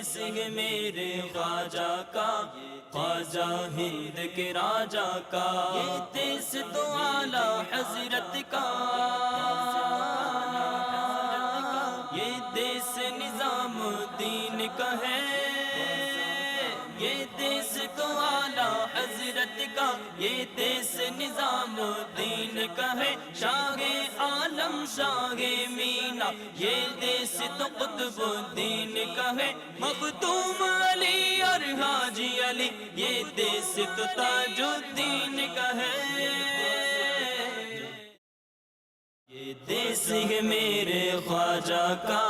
دیس ہے میرے خواجہ کا، خواجہ ہند کے راجا کا، یہ دیس تو اعلی حضرت کا، یہ دیس نظام الدین کا ہے، یہ دیس تو اعلی حضرت کا، یہ دیس نظام الدین کا ہے، شاہ عالم شاہ مینا، یہ دیس تو قطب الدین کا ہے، مختوم علی اور حاجی علی، یہ دیس تو تاج الدین کا ہے، یہ دیس ہے میرے خواجہ کا،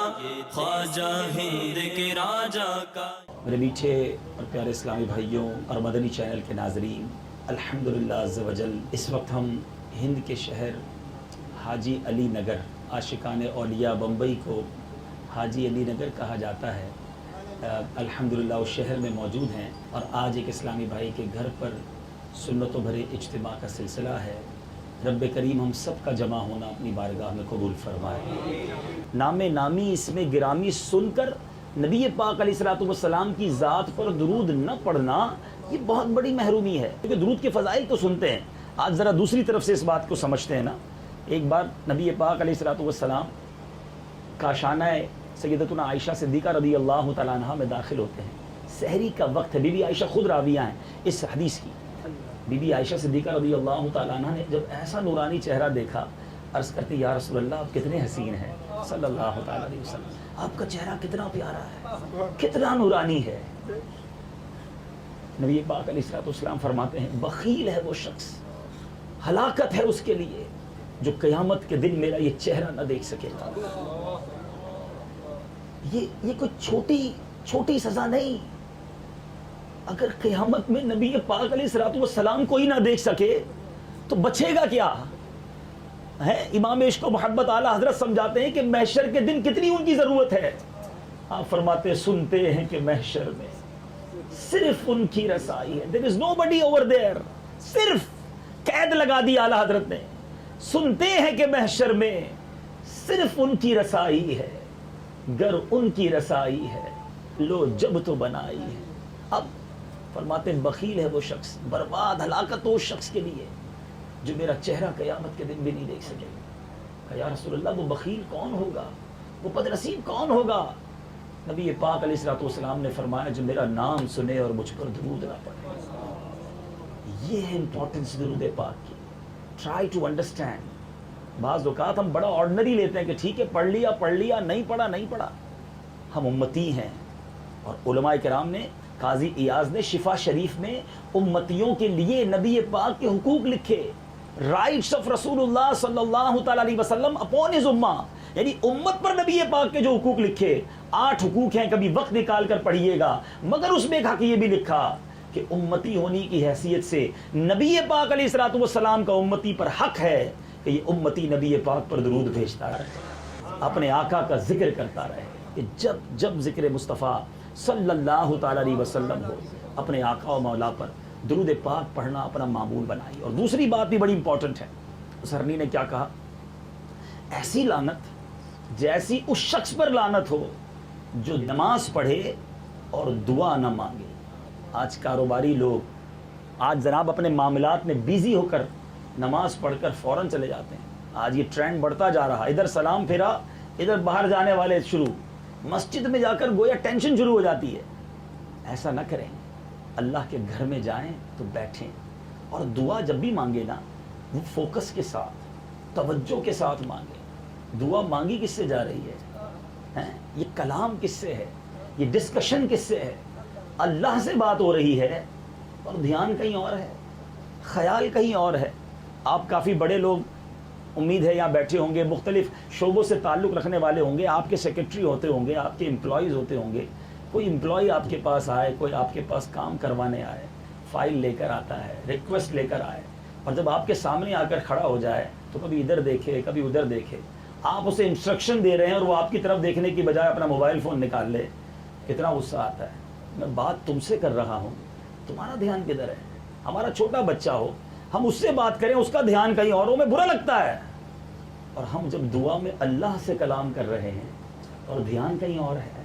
خواجہ ہند کے راجا کا۔ میرے میٹھے اور پیارے اسلامی بھائیوں اور مدنی چینل کے ناظرین، الحمدللہ عز و جل اس وقت ہم ہند کے شہر حاجی علی نگر، عاشقان اولیاء بمبئی کو حاجی علی نگر کہا جاتا ہے، الحمدللہ اس شہر میں موجود ہیں، اور آج ایک اسلامی بھائی کے گھر پر سنتوں بھرے اجتماع کا سلسلہ ہے۔ رب کریم ہم سب کا جمع ہونا اپنی بارگاہ میں قبول فرمائے۔ نام نامی اس میں گرامی سن کر نبی پاک علیہ الصلوۃ والسلام کی ذات پر درود نہ پڑھنا یہ بہت بڑی محرومی ہے، کیونکہ درود کے فضائل تو سنتے ہیں۔ آج ذرا دوسری طرف سے اس بات کو سمجھتے ہیں نا۔ ایک بار نبی پاک علیہ الصلوۃ والسلام کاشانہ سیدتنا عائشہ صدیقہ رضی اللہ تعالیٰ عنہا میں داخل ہوتے ہیں، سحری کا وقت ہے، بی بی عائشہ خود راویہ ہیں اس حدیث کی۔ بی بی عائشہ صدیقہ رضی اللہ تعالیٰ عنہ نے جب ایسا نورانی چہرہ دیکھا، عرض کرتے یا رسول اللہ آپ کتنے حسین ہیں صلی اللہ تعالیٰ علیہ وسلم، آپ کا چہرہ کتنا پیارا ہے، کتنا نورانی ہے۔ نبی پاک علیہ الصلوۃ والسلام فرماتے ہیں بخیل ہے وہ شخص، ہلاکت ہے اس کے لیے جو قیامت کے دن میرا یہ چہرہ نہ دیکھ سکے گا۔ یہ کوئی چھوٹی سزا نہیں، اگر قیامت میں نبی پاک علیہ الصلوۃ والسلام کوئی نہ دیکھ سکے تو بچے گا کیا ہے؟ امام عشق و محبت اعلیٰ حضرت سمجھاتے ہیں کہ محشر کے دن کتنی ان کی ضرورت ہے۔ آپ فرماتے ہیں سنتے ہیں کہ محشر میں صرف ان کی رسائی ہے، there is nobody over there، صرف قید لگا دی اعلیٰ حضرت نے، سنتے ہیں کہ محشر میں صرف ان کی رسائی ہے، گر ان کی رسائی ہے لو جب تو بنائی ہے۔ اب فرماتے ہیں بخیل ہے وہ شخص، برباد ہلاکت اس شخص کے لیے جو میرا چہرہ قیامت کے دن بھی نہیں دیکھ سکے گا۔ کہ یا رسول اللہ وہ بخیل کون ہوگا، وہ بدنصیب کون ہوگا؟ نبی پاک علیہ الصلوۃ والسلام نے فرمایا جو میرا نام سنے اور مجھ پر درود نہ پڑھے۔ یہ ہے امپورٹنس درود پاک کی۔ Try to understand. بعض اوقات ہم بڑا آرڈنری لیتے ہیں کہ ٹھیک ہے پڑھ لیا، نہیں پڑھا۔ ہم امتی ہیں، اور علماء کرام نے، قاضی ایاز نے شفا شریف میں امتیوں کے لیے نبی پاک کے حقوق لکھے، رائٹس آف رسول اللہ صلی اللہ تعالیٰ علیہ وسلم اپون ہز امہ، یعنی امت پر نبی پاک کے جو حقوق لکھے، 8 حقوق ہیں، کبھی وقت نکال کر پڑھیے گا، مگر اس میں ایک حق یہ بھی لکھا کہ امتی ہونے کی حیثیت سے نبی پاک علیہ الصلوۃ والسلام کا امتی پر حق ہے کہ یہ امتی نبی پاک پر درود بھیجتا رہے، اپنے آقا کا ذکر کرتا رہے، کہ جب ذکر مصطفیٰ صلی اللہ تعالیٰ علیہ وسلم ہو، اپنے آقا و مولا پر درود پاک پڑھنا اپنا معمول بنائی۔ اور دوسری بات بھی بڑی امپورٹنٹ ہے، اس ہرنی نے کیا کہا؟ ایسی لعنت جیسی اس شخص پر لعنت ہو جو نماز پڑھے اور دعا نہ مانگے۔ آج کاروباری لوگ آج جناب اپنے معاملات میں بیزی ہو کر نماز پڑھ کر فوراً چلے جاتے ہیں۔ آج یہ ٹرینڈ بڑھتا جا رہا، ادھر سلام پھیرا، ادھر باہر جانے والے شروع، مسجد میں جا کر گویا ٹینشن شروع ہو جاتی ہے۔ ایسا نہ کریں، اللہ کے گھر میں جائیں تو بیٹھیں، اور دعا جب بھی مانگے نا وہ فوکس کے ساتھ، توجہ کے ساتھ مانگیں۔ دعا مانگی کس سے جا رہی ہے؟ یہ کلام کس سے ہے؟ یہ ڈسکشن کس سے ہے؟ اللہ سے بات ہو رہی ہے اور دھیان کہیں اور ہے، خیال کہیں اور ہے۔ آپ کافی بڑے لوگ امید ہے یہاں بیٹھے ہوں گے، مختلف شعبوں سے تعلق رکھنے والے ہوں گے، آپ کے سیکرٹری ہوتے ہوں گے، آپ کے امپلائیز ہوتے ہوں گے۔ کوئی امپلائی آپ کے پاس آئے، کوئی آپ کے پاس کام کروانے آئے، فائل لے کر آتا ہے، ریکویسٹ لے کر آئے، اور جب آپ کے سامنے آ کر کھڑا ہو جائے تو کبھی ادھر دیکھے کبھی ادھر دیکھے، آپ اسے انسٹرکشن دے رہے ہیں اور وہ آپ کی طرف دیکھنے کی بجائے اپنا موبائل فون نکال لے، کتنا غصہ آتا ہے۔ میں بات تم سے کر رہا ہوں، تمہارا دھیان کدھر ہے؟ ہمارا چھوٹا بچہ ہو، ہم اس سے بات کریں، اس کا دھیان کہیں اور ہو، میں برا لگتا ہے۔ اور ہم جب دعا میں اللہ سے کلام کر رہے ہیں اور دھیان کہیں اور ہے،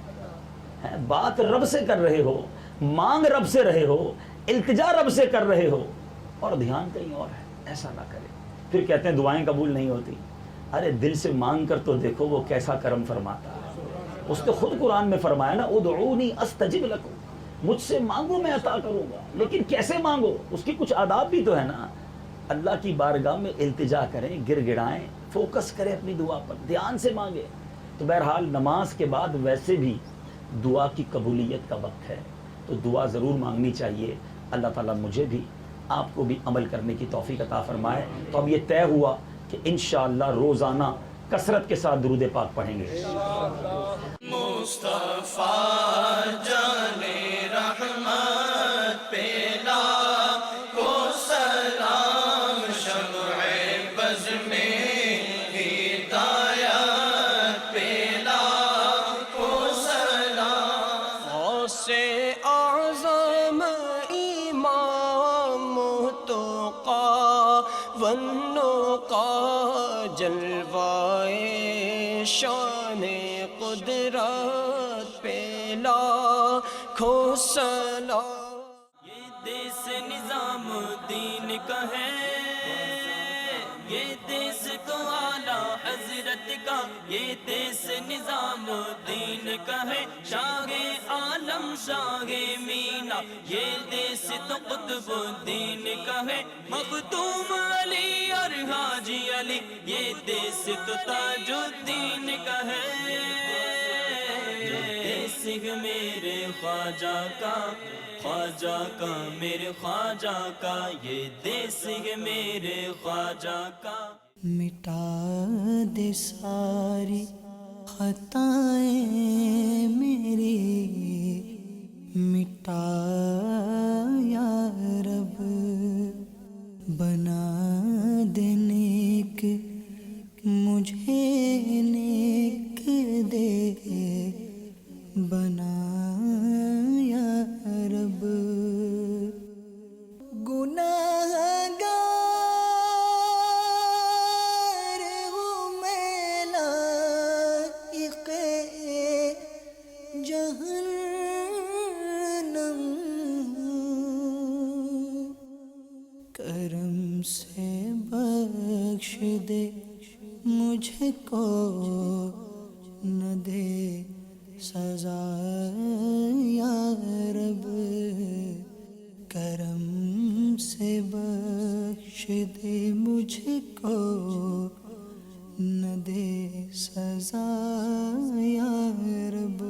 بات رب سے کر رہے ہو, مانگ رب سے رہے ہو, التجا رب سے کر رہے ہو, اور دھیان کہیں اور ہے. ایسا نہ کرے. پھر کہتے ہیں دعائیں قبول نہیں ہوتی. ارے دل سے مانگ کر تو دیکھو وہ کیسا کرم فرماتا ہے. اس نے خود قرآن میں فرمایا نا, ادعونی استجب لکم, مجھ سے مانگو میں عطا کروں گا. لیکن کیسے مانگو, اس کی کچھ آداب بھی تو ہے نا. اللہ کی بارگاہ میں التجا کریں, گر گڑائیں, فوکس کریں اپنی دعا پر, دھیان سے مانگے. تو بہرحال نماز کے بعد ویسے بھی دعا کی قبولیت کا وقت ہے, تو دعا ضرور مانگنی چاہیے. اللہ تعالیٰ مجھے بھی آپ کو بھی عمل کرنے کی توفیق عطا فرمائے. تو اب یہ طے ہوا کہ انشاءاللہ روزانہ کثرت کے ساتھ درود پاک پڑھیں گے. مصطفیٰ جانے رحمت پیلا کو سلام, شمع بز میں ہدایت پیلا کو سلام. غوث اعظم امام متقی والنقی جلوائے شان قدرت پیلا کھو سلام. یہ دیس نظام دین کا ہے, یہ دیس تو اعلیٰ حضرت کا, یہ دیس نظام دین کا ہے. شاہ عالم شاہ مینا, یہ دیس تو قطب الدین کا ہے. مختوم علی اور حاجی علی, یہ دیس تو تاج الدین کا ہے. دیس میرے خواجہ کا, خواجہ کا میرے خواجہ کا, یہ دیس میرے خواجہ کا. مٹا دے ساری خطائیں میری, مٹا یا رب, بنا دے نیک مجھے نیک دے, بنا یا رب. گناہ گار ہوں میں لائق جہنم, کرم سے بخش دے مجھ کو, نہ دے سزا یا رب. کرم سے بخش دے مجھ کو, نہ دے سزا یا رب.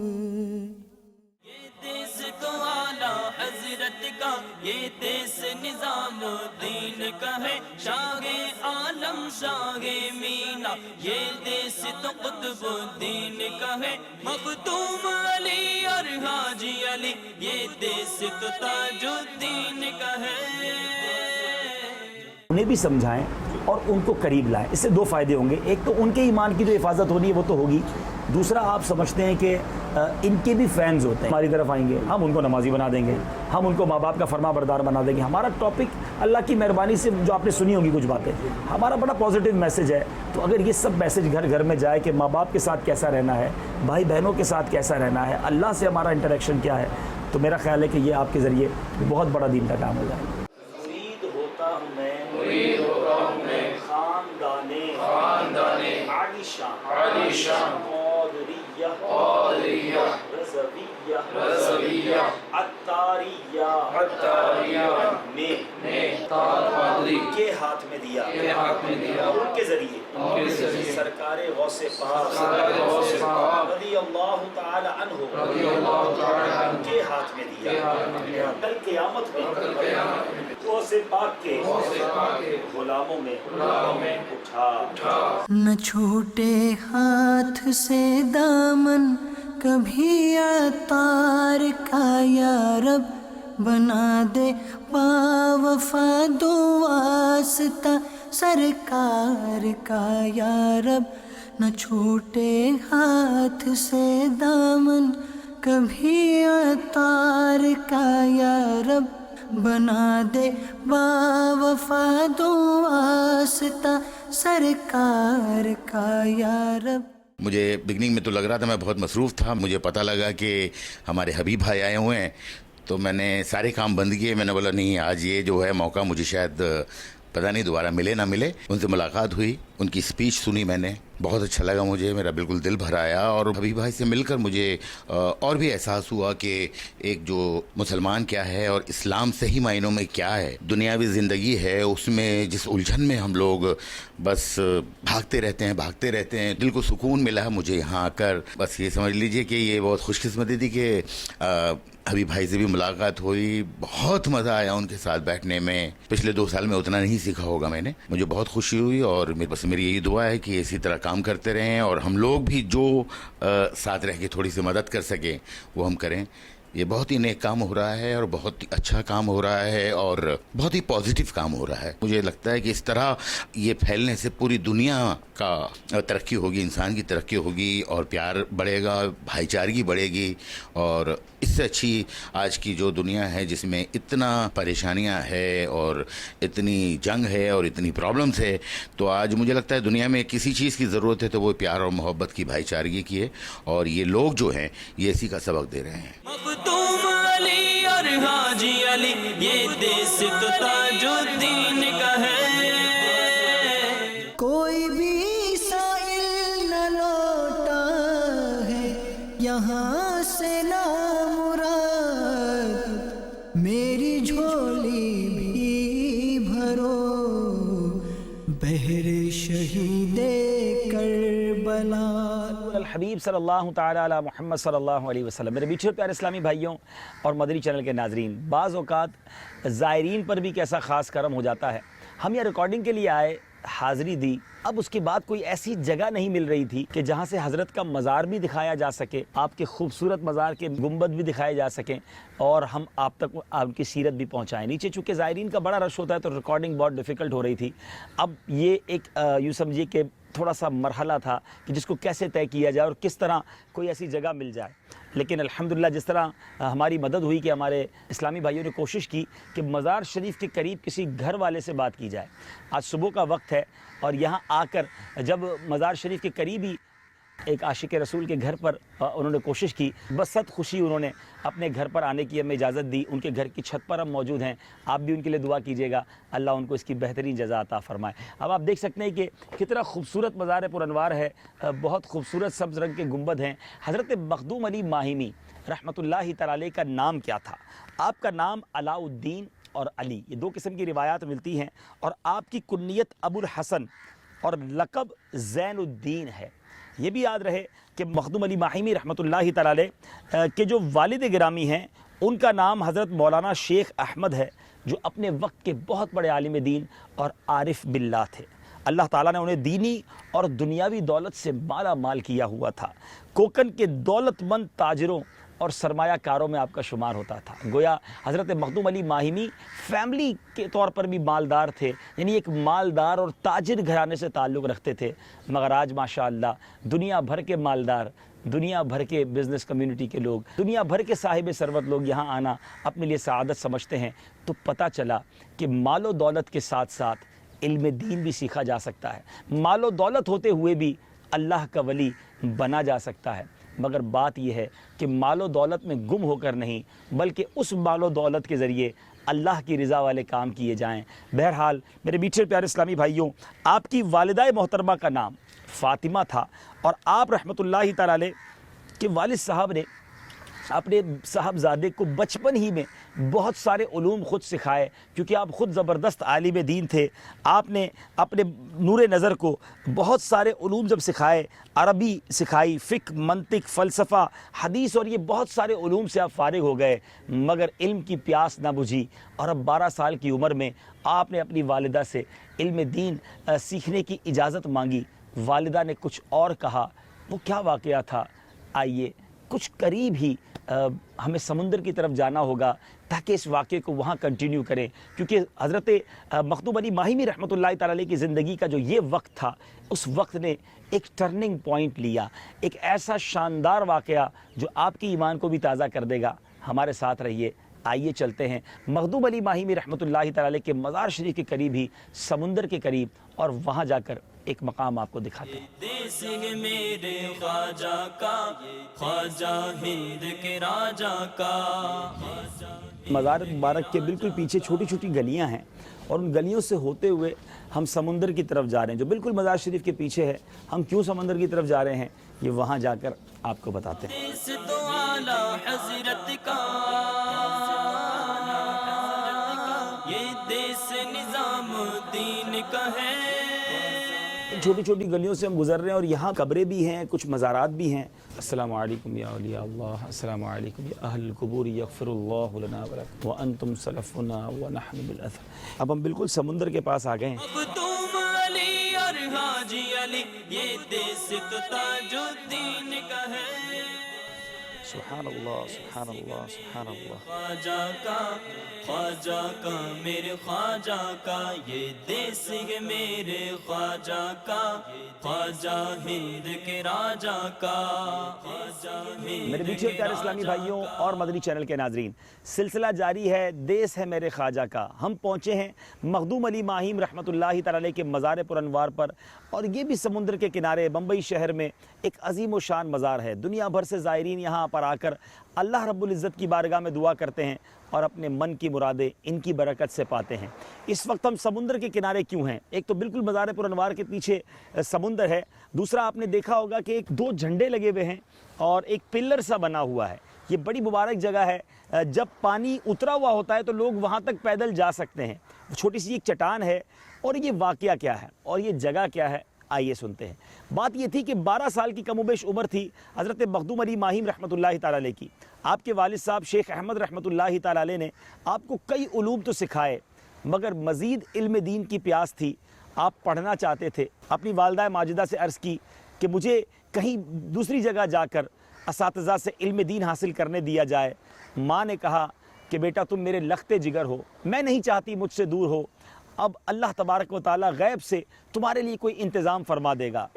یہ دیس تو اعلیٰ حضرت کا, یہ دیس نظام دین کا ہے. شاہ عالم شاہ مینا, یہ دیس تو قطب الدین کا ہے. مختوم علی اور حاجی علی, یہ دیس تو تاج الدین کا ہے. انہیں بھی سمجھائیں اور ان کو قریب لائیں. اس سے دو فائدے ہوں گے. ایک تو ان کے ایمان کی جو حفاظت ہونی ہے وہ تو ہوگی. دوسرا آپ سمجھتے ہیں کہ ان کے بھی فینز ہوتے ہیں, ہماری طرف آئیں گے, ہم ان کو نمازی بنا دیں گے, ہم ان کو ماں باپ کا فرما بردار بنا دیں گے. ہمارا ٹاپک اللہ کی مہربانی سے جو آپ نے سنی ہوگی کچھ باتیں, ہمارا بڑا پازیٹیو میسج ہے. تو اگر یہ سب میسج گھر گھر میں جائے کہ ماں باپ کے ساتھ کیسا رہنا ہے, بھائی بہنوں کے ساتھ کیسا رہنا ہے, اللہ سے ہمارا انٹریکشن کیا ہے, تو میرا خیال ہے کہ یہ آپ کے ذریعے بہت بڑا دین کا کام ہو جائے. مرید ہوتا ہوں میں خاندانے عالی شان قادریہ رضویہ عطاریہ میں کے ہاتھ میں دیا, ان کے ذریعے سرکار غوث پاک رضی اللہ تعالی عنہ کے ہاتھ میں دیا. کل قیامت میں غوث پاک کے غلاموں میں اٹھا. نہ چھوٹے ہاتھ سے دامن کبھی عطار کا یا رب, بنا دے باوفا دو واسطہ سرکار کا یا رب. نہ چھوٹے ہاتھ سے دامن کبھی عطار کا یا رب, بنا دے باوفا دو واسطہ سرکار کا یا رب. مجھے بگننگ میں تو لگ رہا تھا میں بہت مصروف تھا. مجھے پتہ لگا کہ ہمارے حبیب بھائی آئے ہوئے ہیں تو میں نے سارے کام بند کیے. میں نے بولا نہیں، آج یہ جو ہے موقع مجھے شاید پتہ نہیں دوبارہ ملے نہ ملے. ان سے ملاقات ہوئی، ان کی اسپیچ سنی میں نے، بہت اچھا لگا مجھے، میرا بالکل دل بھر آیا. اور حبیب بھائی سے مل کر مجھے اور بھی احساس ہوا کہ ایک جو مسلمان کیا ہے اور اسلام صحیح معنوں میں کیا ہے. دنیاوی زندگی ہے، اس میں جس الجھن میں ہم لوگ بس بھاگتے رہتے ہیں. دل کو سکون ملا مجھے یہاں آ کر. بس یہ سمجھ لیجئے کہ یہ بہت خوش قسمتی تھی کہ حبیب بھائی سے بھی ملاقات ہوئی. بہت مزہ آیا ان کے ساتھ بیٹھنے میں. پچھلے 2 سال میں اتنا نہیں سیکھا ہوگا میں نے. مجھے بہت خوشی ہوئی اور بس میری یہی دعا ہے کہ اسی طرح کام کرتے رہیں اور ہم لوگ بھی جو ساتھ رہ کے تھوڑی سی مدد کر سکیں وہ ہم کریں. یہ بہت ہی نیک کام ہو رہا ہے اور بہت ہی اچھا کام ہو رہا ہے اور بہت ہی پازیٹیو کام ہو رہا ہے. مجھے لگتا ہے کہ اس طرح یہ پھیلنے سے پوری دنیا کا ترقی ہوگی، انسان کی ترقی ہوگی اور پیار بڑھے گا، بھائی چارگی بڑھے گی. اور اس سے اچھی آج کی جو دنیا ہے جس میں اتنا پریشانیاں ہے اور اتنی جنگ ہے اور اتنی پرابلمس ہے، تو آج مجھے لگتا ہے دنیا میں کسی چیز کی ضرورت ہے تو وہ پیار اور محبت کی، بھائی چارگی کی ہے. اور یہ لوگ جو ہیں یہ اسی کا سبق دے رہے ہیں. مختوم علی اور حاجی علی، یہ دیس تو تاج الدین کا ہے. کوئی بھی سائل نہ لوٹا ہے یہاں سے نہ مراد، میری جھولی بھی بھرو بہر شہید کربلا. الحبیب صلی اللہ تعالیٰ علی محمد صلی اللہ علیہ وسلم. میرے میٹھے پیارے اسلامی بھائیوں اور مدنی چینل کے ناظرین، بعض اوقات زائرین پر بھی کیسا خاص کرم ہو جاتا ہے. ہم یہ ریکارڈنگ کے لیے آئے، حاضری دی. اب اس کے بعد کوئی ایسی جگہ نہیں مل رہی تھی کہ جہاں سے حضرت کا مزار بھی دکھایا جا سکے، آپ کے خوبصورت مزار کے گنبد بھی دکھائے جا سکیں اور ہم آپ تک آپ کی سیرت بھی پہنچائیں. نیچے چونکہ زائرین کا بڑا رش ہوتا ہے تو ریکارڈنگ بہت ڈیفیکلٹ ہو رہی تھی. اب یہ ایک یوں سمجھیے کہ تھوڑا سا مرحلہ تھا کہ جس کو کیسے طے کیا جائے اور کس طرح کوئی ایسی جگہ مل جائے. لیکن الحمدللہ جس طرح ہماری مدد ہوئی کہ ہمارے اسلامی بھائیوں نے کوشش کی کہ مزار شریف کے قریب کسی گھر والے سے بات کی جائے. آج صبح کا وقت ہے اور یہاں آ کر جب مزار شریف کے قریب ہی ایک عاشق رسول کے گھر پر انہوں نے کوشش کی، بس صد خوشی انہوں نے اپنے گھر پر آنے کی ہمیں اجازت دی. ان کے گھر کی چھت پر ہم موجود ہیں. آپ بھی ان کے لیے دعا کیجیے گا، اللہ ان کو اس کی بہترین جزا عطا فرمائے. اب آپ دیکھ سکتے ہیں کہ کتنا خوبصورت مزار پر انوار ہے، بہت خوبصورت سبز رنگ کے گنبد ہیں. حضرت مخدوم علی ماہمی رحمۃ اللہ تعالی کا نام کیا تھا؟ آپ کا نام علاء الدین اور علی، یہ 2 قسم کی روایات ملتی ہیں. اور آپ کی کنیت ابو الحسن اور لقب زین الدین ہے. یہ بھی یاد رہے کہ مخدوم علی ماہمی رحمۃ اللہ تعالی کے جو والد گرامی ہیں ان کا نام حضرت مولانا شیخ احمد ہے، جو اپنے وقت کے بہت بڑے عالم دین اور عارف باللہ تھے. اللہ تعالیٰ نے انہیں دینی اور دنیاوی دولت سے مالا مال کیا ہوا تھا. کوکن کے دولت مند تاجروں اور سرمایہ کاروں میں آپ کا شمار ہوتا تھا. گویا حضرت مخدوم علی ماہمی فیملی کے طور پر بھی مالدار تھے، یعنی ایک مالدار اور تاجر گھرانے سے تعلق رکھتے تھے. مگر آج ماشاءاللہ دنیا بھر کے مالدار، دنیا بھر کے بزنس کمیونٹی کے لوگ، دنیا بھر کے صاحب ثروت لوگ یہاں آنا اپنے لیے سعادت سمجھتے ہیں. تو پتہ چلا کہ مال و دولت کے ساتھ ساتھ علم دین بھی سیکھا جا سکتا ہے. مال و دولت ہوتے ہوئے بھی اللہ کا ولی بنا جا سکتا ہے. مگر بات یہ ہے کہ مال و دولت میں گم ہو کر نہیں، بلکہ اس مال و دولت کے ذریعے اللہ کی رضا والے کام کیے جائیں. بہرحال میرے میٹھے پیارے اسلامی بھائیوں، آپ کی والدہ محترمہ کا نام فاطمہ تھا اور آپ رحمۃ اللہ تعالی کے والد صاحب نے اپنے صاحبزادے کو بچپن ہی میں بہت سارے علوم خود سکھائے، کیونکہ آپ خود زبردست عالم دین تھے. آپ نے اپنے نور نظر کو بہت سارے علوم جب سکھائے، عربی سکھائی، فقہ، منطق، فلسفہ، حدیث، اور یہ بہت سارے علوم سے آپ فارغ ہو گئے. مگر علم کی پیاس نہ بجھی اور اب 12 سال کی عمر میں آپ نے اپنی والدہ سے علم دین سیکھنے کی اجازت مانگی. والدہ نے کچھ اور کہا. وہ کیا واقعہ تھا؟ آئیے کچھ قریب ہی ہمیں سمندر کی طرف جانا ہوگا تاکہ اس واقعے کو وہاں کنٹینیو کریں، کیونکہ حضرت مخدوم علی ماہمی رحمۃ اللہ تعالی کی زندگی کا جو یہ وقت تھا، اس وقت نے ایک ٹرننگ پوائنٹ لیا، ایک ایسا شاندار واقعہ جو آپ کی ایمان کو بھی تازہ کر دے گا. ہمارے ساتھ رہیے. آئیے چلتے ہیں مخدوم علی ماہمی رحمۃ اللہ تعالی کے مزار شریف کے قریب ہی، سمندر کے قریب، اور وہاں جا کر ایک مقام آپ کو دکھاتا ہوں۔ دیس ہے میرے خواجہ کا، خواجہ ہند کے راجہ کا۔ مزار مبارک کے بالکل پیچھے چھوٹی چھوٹی گلیاں ہیں، اور ان گلیوں سے ہوتے ہوئے ہم سمندر کی طرف جا رہے ہیں جو بالکل مزار شریف کے پیچھے ہے۔ ہم کیوں سمندر کی طرف جا رہے ہیں یہ وہاں جا کر آپ کو بتاتے ہیں۔ دیس تو اعلیٰ حضرت کا، یہ دیس نظام الدین کا ہے۔ چھوٹی چھوٹی گلیوں سے ہم گزر رہے ہیں، اور یہاں قبریں بھی ہیں، کچھ مزارات بھی ہیں۔ السلام علیکم یا اولیاء اللہ، السلام علیکم یا اہل القبور، یغفر اللہ لنا ولکم وانتم سلفنا ونحن بالاثر۔ اب ہم بالکل سمندر کے پاس آ گئے ہیں۔ اب تم علی اور حاجی علی، یہ دیس تو تاج الدین کا ہے۔ سبحان اللہ، سبحان اللہ، سبحان اللہ۔ خواجہ کا، خواجہ کا، میرے خواجہ کا، یہ دیس ہے میرے خواجہ کا، خواجہ ہند کے راجہ کا، خواجہ ہند۔ میرے میٹھے پیارے اسلامی بھائیوں اور مدنی چینل کے ناظرین، سلسلہ جاری ہے دیس ہے میرے خواجہ کا۔ ہم پہنچے ہیں مخدوم علی ماہیم رحمۃ اللہ تعالی علیہ کے مزار پر انوار پر، اور یہ بھی سمندر کے کنارے بمبئی شہر میں ایک عظیم و شان مزار ہے۔ دنیا بھر سے زائرین یہاں پر آ کر اللہ رب العزت کی بارگاہ میں دعا کرتے ہیں اور اپنے من کی مرادیں ان کی برکت سے پاتے ہیں۔ اس وقت ہم سمندر کے کنارے کیوں ہیں؟ ایک تو بالکل مزار پر انوار کے پیچھے سمندر ہے، دوسرا آپ نے دیکھا ہوگا کہ ایک دو جھنڈے لگے ہوئے ہیں اور ایک پلر سا بنا ہوا ہے۔ یہ بڑی مبارک جگہ ہے، جب پانی اترا ہوا ہوتا ہے تو لوگ وہاں تک پیدل جا سکتے ہیں۔ چھوٹی سی ایک چٹان ہے، اور یہ واقعہ کیا ہے اور یہ جگہ کیا ہے، آئیے سنتے ہیں۔ بات یہ تھی کہ 12 سال کی کم و بیش عمر تھی حضرت مخدوم علی ماہیم رحمۃ اللہ تعالی علیہ کی۔ آپ کے والد صاحب شیخ احمد رحمۃ اللہ تعالی علیہ نے آپ کو کئی علوم تو سکھائے، مگر مزید علم دین کی پیاس تھی، آپ پڑھنا چاہتے تھے۔ اپنی والدہ ماجدہ سے عرض کی کہ مجھے کہیں دوسری جگہ جا کر اساتذہ سے علم دین حاصل کرنے دیا جائے۔ ماں نے کہا کہ بیٹا تم میرے لختے جگر ہو، میں نہیں چاہتی مجھ سے دور ہو، اب اللہ تبارک و تعالی غیب سے تمہارے لیے کوئی انتظام فرما دے گا۔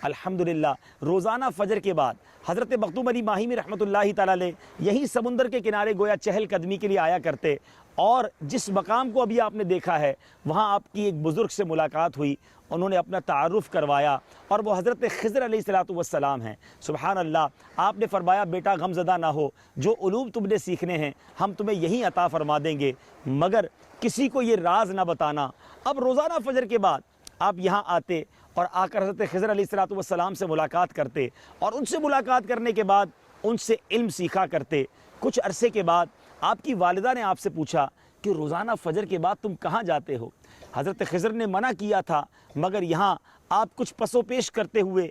الحمدللہ روزانہ فجر کے بعد حضرت مخدوم علی ماہیمی رحمۃ اللہ تعالی علیہ یہی سمندر کے کنارے گویا چہل قدمی کے لیے آیا کرتے، اور جس مقام کو ابھی آپ نے دیکھا ہے وہاں آپ کی ایک بزرگ سے ملاقات ہوئی، انہوں نے اپنا تعارف کروایا، اور وہ حضرت خضر علیہ السلام ہیں۔ سبحان اللہ، آپ نے فرمایا بیٹا غم زدہ نہ ہو، جو علوم تم نے سیکھنے ہیں ہم تمہیں یہی عطا فرما دیں گے، مگر کسی کو یہ راز نہ بتانا۔ اب روزانہ فجر کے بعد آپ یہاں آتے اور آ کر حضرت خضر علیہ السلام سے ملاقات کرتے، اور ان سے ملاقات کرنے کے بعد ان سے علم سیکھا کرتے۔ کچھ عرصے کے بعد آپ کی والدہ نے آپ سے پوچھا کہ روزانہ فجر کے بعد تم کہاں جاتے ہو؟ حضرت خضر نے منع کیا تھا، مگر یہاں آپ کچھ پس و پیش کرتے ہوئے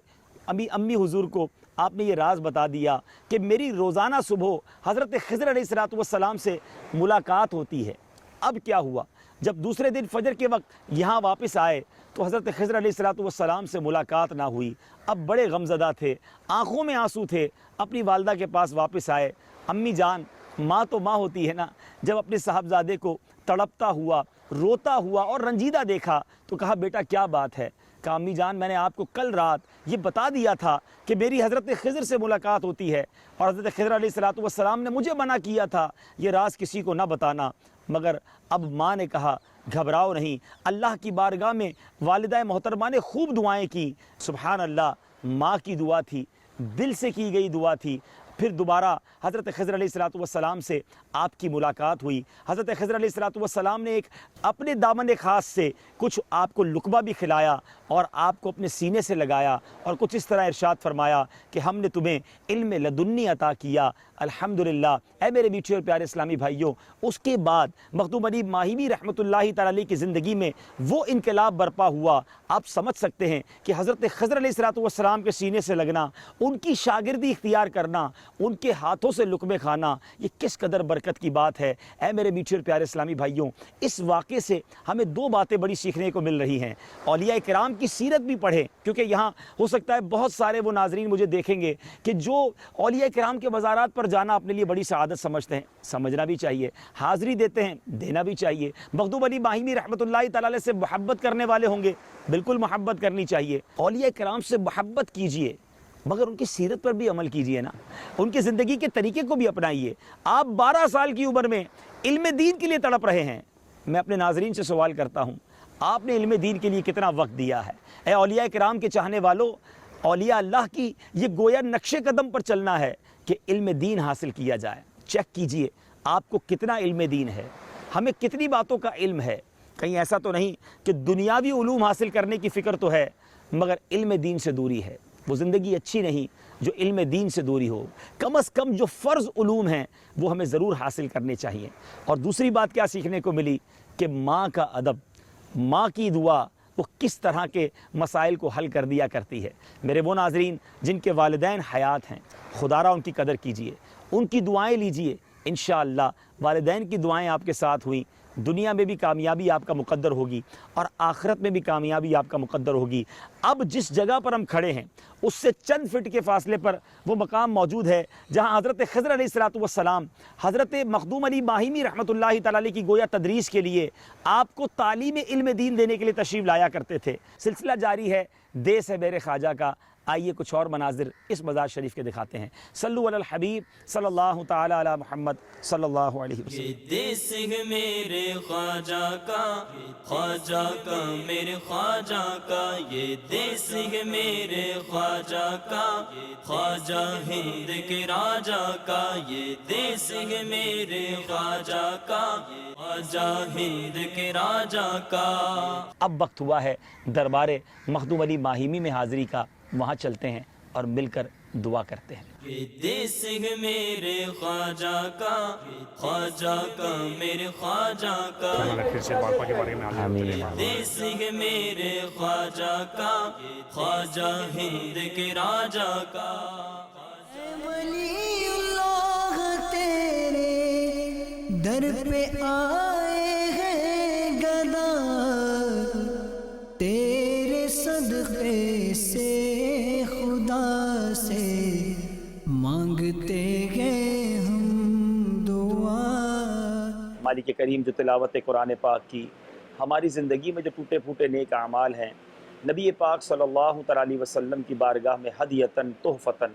امی حضور کو آپ نے یہ راز بتا دیا کہ میری روزانہ صبح حضرت خضر علیہ السلام سے ملاقات ہوتی ہے۔ اب کیا ہوا؟ جب دوسرے دن فجر کے وقت یہاں واپس آئے تو حضرت خضر علیہ السلام سے ملاقات نہ ہوئی۔ اب بڑے غمزدہ تھے، آنکھوں میں آنسو تھے، اپنی والدہ کے پاس واپس آئے۔ امی جان، ماں تو ماں ہوتی ہے نا، جب اپنے صاحبزادے کو تڑپتا ہوا، روتا ہوا اور رنجیدہ دیکھا تو کہا بیٹا کیا بات ہے؟ کہا امی جان میں نے آپ کو کل رات یہ بتا دیا تھا کہ میری حضرت خضر سے ملاقات ہوتی ہے، اور حضرت خضر علیہ السلام نے مجھے منع کیا تھا یہ راز کسی کو نہ بتانا، مگر اب ماں نے کہا گھبراؤ نہیں، اللہ کی بارگاہ میں والدہ محترمہ نے خوب دعائیں کی۔ سبحان اللہ، ماں کی دعا تھی، دل سے کی گئی دعا تھی۔ پھر دوبارہ حضرت خضر علیہ السلام سے آپ کی ملاقات ہوئی۔ حضرت خضر علیہ السلام نے ایک اپنے دامن خاص سے کچھ آپ کو لقمہ بھی کھلایا اور آپ کو اپنے سینے سے لگایا، اور کچھ اس طرح ارشاد فرمایا کہ ہم نے تمہیں علم لدنی عطا کیا۔ الحمدللہ اے میرے میٹھے اور پیارے اسلامی بھائیوں، اس کے بعد مخدوم علی ماہیمی رحمۃ اللہ تعالی علیہ کی زندگی میں وہ انقلاب برپا ہوا۔ آپ سمجھ سکتے ہیں کہ حضرت خضر علیہ السلام کے سینے سے لگنا، ان کی شاگردی اختیار کرنا، ان کے ہاتھوں سے لقمے کھانا، یہ کس قدر برکت کی بات ہے۔ اے میرے میٹھے اور پیارے اسلامی بھائیوں، اس واقعے سے ہمیں دو باتیں بڑی سیکھنے کو مل رہی ہیں۔ اولیاء کرام کی سیرت بھی پڑھیں، کیونکہ یہاں ہو سکتا ہے بہت سارے وہ ناظرین مجھے دیکھیں گے کہ جو اولیاء کرام کے مزارات پر جانا اپنے لیے بڑی سعادت سمجھتے ہیں۔ سمجھنا بھی چاہیے، حاضری دیتے ہیں، دینا بھی چاہیے۔ مخدوم علی ماہیمی رحمۃ اللہ تعالی علیہ سے محبت کرنے والے ہوں گے، بالکل محبت کرنی چاہیے۔ اولیاء کرام سے محبت کیجئے، مگر ان کی سیرت پر بھی عمل کیجئے نا، ان کی زندگی کے طریقے کو بھی اپنائیے۔ آپ 12 سال کی عمر میں علم دین کے لیے تڑپ رہے ہیں۔ میں اپنے ناظرین سے سوال کرتا ہوں، آپ نے علم دین کے لیے کتنا وقت دیا ہے؟ اے اولیاء کرام کے چاہنے والوں، اولیاء اللہ کی یہ گویا نقش قدم پر چلنا ہے کہ علم دین حاصل کیا جائے۔ چیک کیجئے آپ کو کتنا علم دین ہے، ہمیں کتنی باتوں کا علم ہے۔ کہیں ایسا تو نہیں کہ دنیاوی علوم حاصل کرنے کی فکر تو ہے مگر علم دین سے دوری ہے۔ وہ زندگی اچھی نہیں جو علم دین سے دوری ہو۔ کم از کم جو فرض علوم ہیں وہ ہمیں ضرور حاصل کرنے چاہیے۔ اور دوسری بات کیا سیکھنے کو ملی کہ ماں کا ادب، ماں کی دعا وہ کس طرح کے مسائل کو حل کر دیا کرتی ہے۔ میرے وہ ناظرین جن کے والدین حیات ہیں، خدا را ان کی قدر کیجئے، ان کی دعائیں لیجئے۔ انشاءاللہ والدین کی دعائیں آپ کے ساتھ ہوئیں، دنیا میں بھی کامیابی آپ کا مقدر ہوگی اور آخرت میں بھی کامیابی آپ کا مقدر ہوگی۔ اب جس جگہ پر ہم کھڑے ہیں اس سے چند فٹ کے فاصلے پر وہ مقام موجود ہے جہاں حضرت خضر علیہ السلام حضرت مخدوم علی ماہمی رحمۃ اللہ تعالی علیہ کی گویا تدریس کے لیے آپ کو تعلیم علم دین دینے کے لیے تشریف لایا کرتے تھے۔ سلسلہ جاری ہے دیس ہے میرے خواجہ کا۔ آئیے کچھ اور مناظر اس مزار شریف کے دکھاتے ہیں۔ صلو علی الحبیب صلی اللہ تعالی علی محمد صلی اللہ علیہ وسلم۔ یہ دیس ہے میرے خواجہ کا، خواجہ کا میرے خواجہ کا، یہ دیس ہے میرے خواجہ کا، خواجہ ہند کے راجہ کا، یہ دیس ہے میرے خواجہ کا، خواجہ ہند کے راجہ کا۔ اب وقت ہوا ہے دربار مخدوم علی ماہیمی میں حاضری کا، وہاں چلتے ہیں اور مل کر دعا کرتے ہیں۔ یہ دیس ہے میرے خواجہ کا، خواجہ کا میرے خواجہ کا، یہ دیس ہے میرے خواجہ کا، خواجہ ہند کے راجہ کا۔ ولی اللہ تیرے در پہ آئے ہیں گدا، تیرے صدقے سے خدا سے مانگتے ہیں ہم دعا۔ مالک کریم جو تلاوت قرآن پاک کی ہماری زندگی میں جو ٹوٹے پھوٹے نیک اعمال ہیں، نبی پاک صلی اللہ تعالی علیہ وسلم کی بارگاہ میں ہدیتاً تحفتاً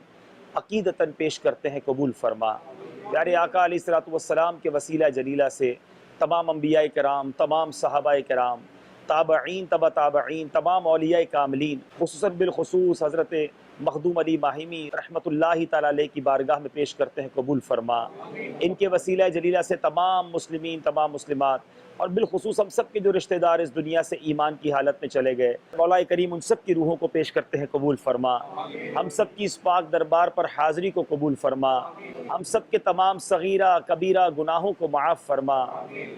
عقیدتاً پیش کرتے ہیں، قبول فرما۔ پیارے آقا علیہ السلام کے وسیلہ جلیلہ سے تمام انبیاء کرام، تمام صحابہ کرام، تابعین تبع تابعین، تمام اولیاء کاملین، خصوصاً بالخصوص حضرت مخدوم علی ماہیمی رحمۃ اللہ تعالی علیہ کی بارگاہ میں پیش کرتے ہیں، قبول فرما۔ ان کے وسیلہ جلیلہ سے تمام مسلمین، تمام مسلمات اور بالخصوص ہم سب کے جو رشتہ دار اس دنیا سے ایمان کی حالت میں چلے گئے، مولا کریم ان سب کی روحوں کو پیش کرتے ہیں، قبول فرما۔ ہم سب کی اس پاک دربار پر حاضری کو قبول فرما۔ ہم سب کے تمام صغیرہ کبیرہ گناہوں کو معاف فرما۔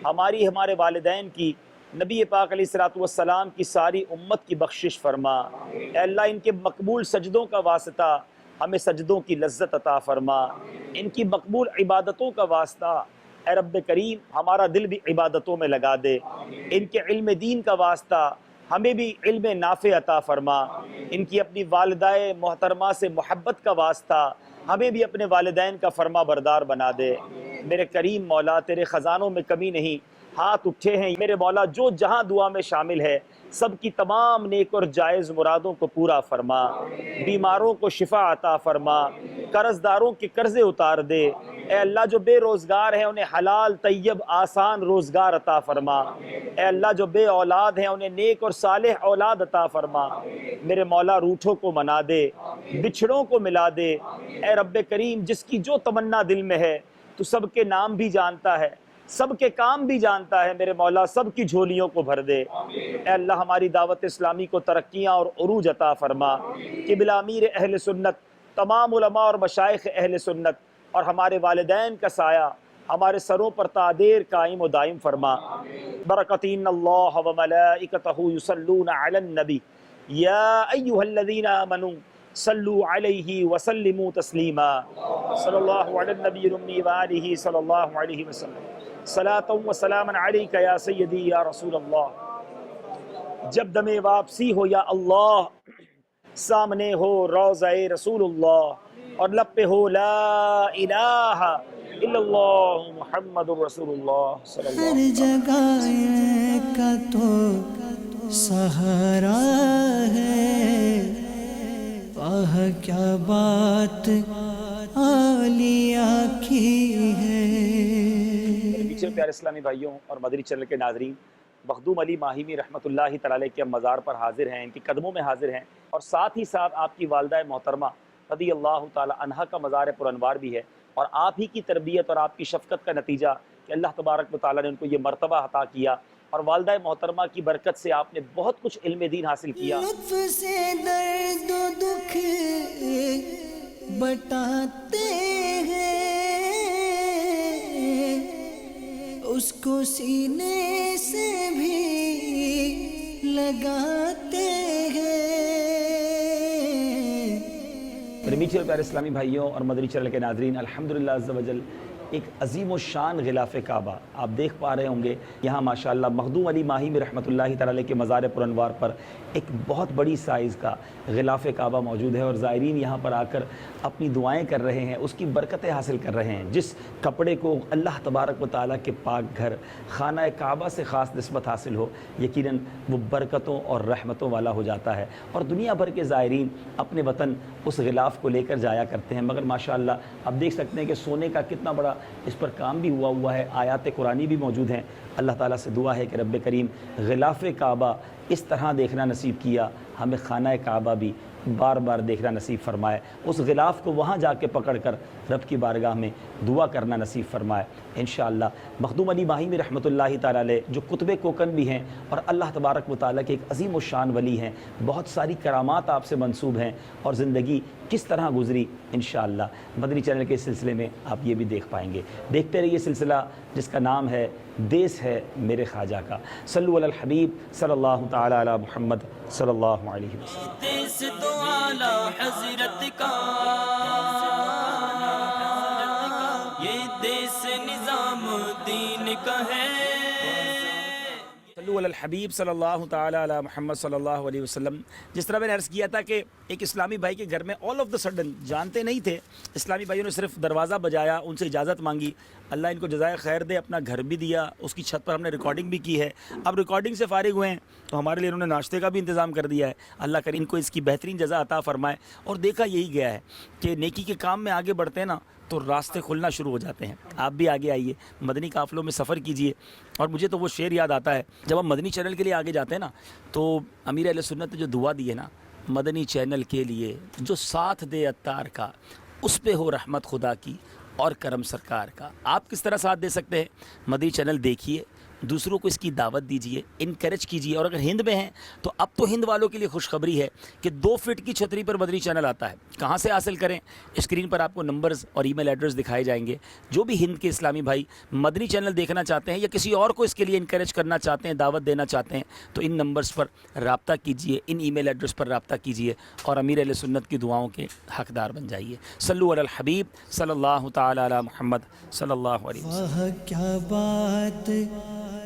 ہمارے والدین کی، نبی پاک علیہ السلام کی ساری امت کی بخشش فرما۔ اے اللہ ان کے مقبول سجدوں کا واسطہ ہمیں سجدوں کی لذت عطا فرما۔ ان کی مقبول عبادتوں کا واسطہ اے رب کریم ہمارا دل بھی عبادتوں میں لگا دے۔ ان کے علم دین کا واسطہ ہمیں بھی علم نافع عطا فرما۔ ان کی اپنی والدہ محترمہ سے محبت کا واسطہ ہمیں بھی اپنے والدین کا فرما بردار بنا دے۔ میرے کریم مولا تیرے خزانوں میں کمی نہیں، ہاتھ اٹھے ہیں میرے مولا، جو جہاں دعا میں شامل ہے سب کی تمام نیک اور جائز مرادوں کو پورا فرما، بیماروں کو شفا عطا فرما، قرض داروں کے قرضے اتار دے۔ اے اللہ جو بے روزگار ہیں انہیں حلال طیب آسان روزگار عطا فرما۔ اے اللہ جو بے اولاد ہیں انہیں نیک اور صالح اولاد عطا فرما۔ میرے مولا روٹھوں کو منا دے، بچھڑوں کو ملا دے۔ اے رب کریم جس کی جو تمنا دل میں ہے تو سب کے نام بھی جانتا ہے، سب کے کام بھی جانتا ہے، میرے مولا سب کی جھولیوں کو بھر دے۔ اے اللہ ہماری دعوت اسلامی کو ترقیاں اور عروج عطا فرما۔ قبلہ امیر اہل سنت، تمام علماء اور مشائخ اہل سنت اور ہمارے والدین کا سایہ ہمارے سروں پر تا دیر قائم و دائم فرما۔ برکتین اللہ و ملائکتہ یصلون علی النبی یا ایھا الذین آمنوا صلوا علیہ وسلموا تسلیما۔ صلی اللہ علی النبی الامی وآلہ صلی اللہ علیہ وسلم۔ صلاۃ و سلام علیک یا سیدی یا رسول اللہ۔ جب دم واپسی ہو یا اللہ، سامنے ہو روضہ رسول اللہ اور لب پہ ہو لا الہ الا اللہ محمد رسول اللہ صلی اللہ ہر علیہ وسلم۔ جگہ کا تو سہارا ہے، آہ کیا بات اولیاء کی ہے۔ پیچھے پیارے اسلامی بھائیوں اور مدری چینل کے ناظرین، مخدوم علی ماہمی رحمۃ اللہ تعالی کے مزار پر حاضر ہیں، ان کے قدموں میں حاضر ہیں، اور ساتھ ہی ساتھ آپ کی والدہ محترمہ رضی اللہ تعالی عنہا کا مزار پر انوار بھی ہے، اور آپ ہی کی تربیت اور آپ کی شفقت کا نتیجہ کہ اللہ تبارک و تعالی نے ان کو یہ مرتبہ عطا کیا، اور والدہ محترمہ کی برکت سے آپ نے بہت کچھ علم دین حاصل کیا۔ لطف سے درد و دکھ بٹاتے ہیں، اس کو سینے سے بھی لگاتے ہیں۔ میرے میٹھے اور پیارے اسلامی بھائیوں اور مدنی چینل کے ناظرین، الحمدللہ عز و جل ایک عظیم و شان غلاف کعبہ آپ دیکھ پا رہے ہوں گے۔ یہاں ماشاءاللہ مخدوم علی ماہمی رحمۃ اللہ تعالی کے مزار پر انوار پر ایک بہت بڑی سائز کا غلاف کعبہ موجود ہے، اور زائرین یہاں پر آ کر اپنی دعائیں کر رہے ہیں، اس کی برکتیں حاصل کر رہے ہیں۔ جس کپڑے کو اللہ تبارک و تعالیٰ کے پاک گھر خانہ کعبہ سے خاص نسبت حاصل ہو، یقیناً وہ برکتوں اور رحمتوں والا ہو جاتا ہے، اور دنیا بھر کے زائرین اپنے وطن اس غلاف کو لے کر جایا کرتے ہیں۔ مگر ماشاءاللہ آپ دیکھ سکتے ہیں کہ سونے کا کتنا بڑا اس پر کام بھی ہوا ہے، آیات قرآنی بھی موجود ہیں۔ اللہ تعالیٰ سے دعا ہے کہ رب کریم غلاف کعبہ اس طرح دیکھنا نصیب کیا، ہمیں خانہ کعبہ بھی بار بار دیکھنا نصیب فرمائے، اس غلاف کو وہاں جا کے پکڑ کر رب کی بارگاہ میں دعا کرنا نصیب فرمائے انشاءاللہ۔ مخدوم علی ماہمی رحمۃ اللہ تعالی علیہ جو قطب کوکن بھی ہیں اور اللہ تبارک و تعالیٰ کے ایک عظیم و شان ولی ہیں، بہت ساری کرامات آپ سے منسوب ہیں، اور زندگی کس طرح گزری انشاءاللہ مدنی چینل کے سلسلے میں آپ یہ بھی دیکھ پائیں گے۔ دیکھتے رہیے سلسلہ جس کا نام ہے دیس ہے میرے خواجہ کا۔ صلو علی الحبیب صلی اللہ تعالی علی محمد صلی اللہ علیہ وسلم۔ دیس تو اعلی حضرت کا، یہ دیس نظام دین کا ہے۔ صلو علی الحبیب صلی اللہ تعالی علی محمد صلی اللہ علیہ وسلم۔ جس طرح میں نے عرض کیا تھا کہ ایک اسلامی بھائی کے گھر میں آل آف دا سڈن، جانتے نہیں تھے، اسلامی بھائیوں نے صرف دروازہ بجایا، ان سے اجازت مانگی، اللہ ان کو جزائے خیر دے، اپنا گھر بھی دیا، اس کی چھت پر ہم نے ریکارڈنگ بھی کی ہے۔ اب ریکارڈنگ سے فارغ ہوئے ہیں تو ہمارے لیے انہوں نے ناشتے کا بھی انتظام کر دیا ہے، اللہ کریم کو اس کی بہترین جزا عطا فرمائے۔ اور دیکھا یہی گیا ہے کہ نیکی کے کام میں آگے بڑھتے ہیں نا تو راستے کھلنا شروع ہو جاتے ہیں۔ آپ بھی آگے آئیے، مدنی قافلوں میں سفر کیجئے۔ اور مجھے تو وہ شعر یاد آتا ہے، جب ہم مدنی چینل کے لیے آگے جاتے ہیں نا تو امیر اہل سنت نے جو دعا دی ہے نا، مدنی چینل کے لیے جو ساتھ دے عطار کا، اس پہ ہو رحمت خدا کی اور کرم سرکار کا۔ آپ کس طرح ساتھ دے سکتے ہیں؟ مدنی چینل دیکھیے، دوسروں کو اس کی دعوت دیجیے، انکریج کیجیے۔ اور اگر ہند میں ہیں تو اب تو ہند والوں کے لیے خوشخبری ہے کہ 2 فٹ کی چھتری پر مدنی چینل آتا ہے۔ کہاں سے حاصل کریں؟ اسکرین پر آپ کو نمبرز اور ای میل ایڈریس دکھائے جائیں گے۔ جو بھی ہند کے اسلامی بھائی مدنی چینل دیکھنا چاہتے ہیں یا کسی اور کو اس کے لیے انکریج کرنا چاہتے ہیں، دعوت دینا چاہتے ہیں، تو ان نمبرز پر رابطہ کیجیے، ان ای میل ایڈریس پر رابطہ کیجیے، اور امیر اہل سنت کی دعاؤں کے حقدار بن جائیے۔ صلو علی الحبیب صلی اللہ تعالی علی محمد صلی اللہ علیہ وسلم۔ واہ کیا بات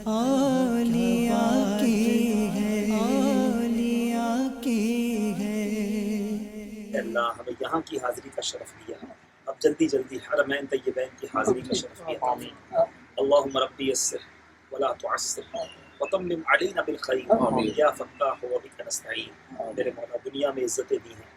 اولیاء کی ہے، اولیاء کی ہے۔ اے اللہ ہمیں یہاں کی حاضری کا شرف دیا، اب جلدی جلدی حرمین طیبین کی حاضری کا شرف دیا۔ آمین۔ اللہم ربی یسر ولا تعسر وتمم علینا بالخیر یا فتاح وبک نستعین۔ میرے مولا دنیا میں عزتیں دی ہیں،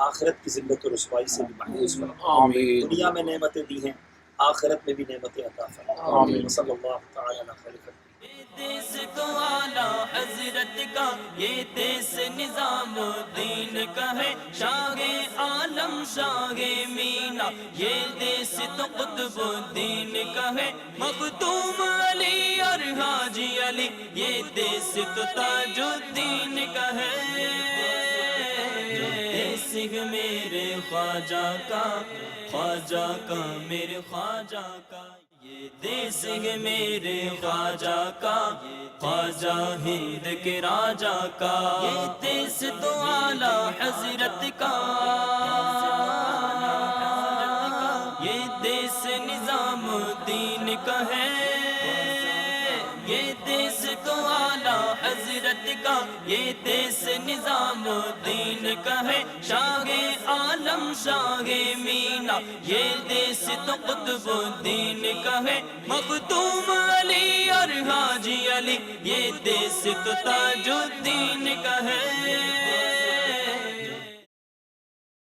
آخرت کی ذلت و رسوائی سے بھی محفوظ فرما۔ دنیا میں نعمتیں دی ہیں، آخرت میں بھی نعمتیں عطا فرما۔ صلی اللہ تعالی علی خیر خلقہ۔ یہ دیس تو اعلی حضرت کا، یہ دیس نظام دین کا ہے۔ شاہ عالم شاہ مینا، یہ دیس تو قطب دین کا ہے۔ مخدوم علی اور حاجی علی، یہ دیس تو تاج الدین کا ہے۔ دیس ہے میرے خواجہ کا، خواجہ کا میرے خواجہ کا، یہ دیس ہے میرے خواجہ کا، خواجہ ہند کے راجہ کا۔ یہ دیس تو اعلی حضرت کا، یہ دیس نظام دین کا ہے۔ یہ دیس تو اعلی حضرت کا، یہ دیس نظام دین کا ہے۔ شاہ عالم شاہ مینا، یہ دیس تو قطب دین کا ہے۔ مخدوم علی اور حاجی علی، یہ دیس تو تاج الدین کا ہے۔